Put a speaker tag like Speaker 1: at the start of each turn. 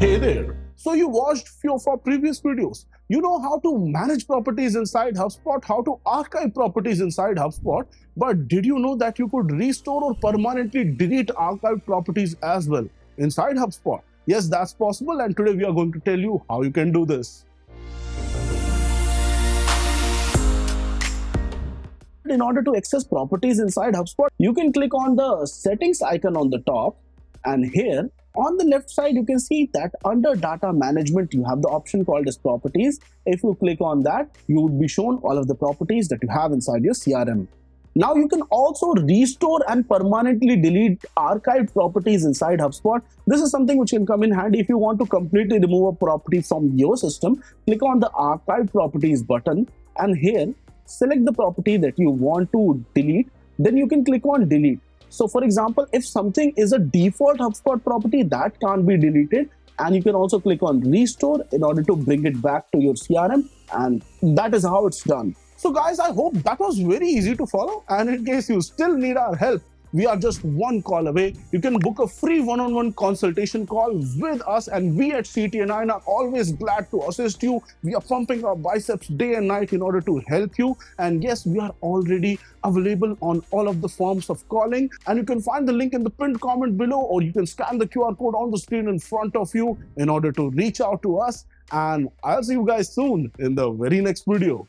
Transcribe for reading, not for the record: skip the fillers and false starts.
Speaker 1: Hey there! So you watched few of our previous videos. You know how to manage properties inside HubSpot, how to archive properties inside HubSpot, but did you know that you could restore or permanently delete archived properties as well inside HubSpot? Yes, that's possible, and today we are going to tell you how you can do this. In order to access properties inside HubSpot, you can click on the settings icon on the top, and here on the left side you can see that under data management you have the option called as properties. If you click on that, you would be shown all of the properties that you have inside your CRM. Now you can also restore and permanently delete archived properties inside HubSpot. This is something which can come in handy if you want to completely remove a property from your system. Click on the archive properties button, and here select the property that you want to delete. Then you can click on delete. So for example, if something is a default HubSpot property, that can't be deleted, and you can also click on restore in order to bring it back to your CRM, and that is how it's done. So guys, I hope that was very easy to follow, and in case you still need our help, we are just one call away. You can book a free one-on-one consultation call with us, and we at CT9 are always glad to assist you. We are pumping our biceps day and night in order to help you. And yes, we are already available on all of the forms of calling, and you can find the link in the pinned comment below, or you can scan the QR code on the screen in front of you in order to reach out to us. And I'll see you guys soon in the very next video.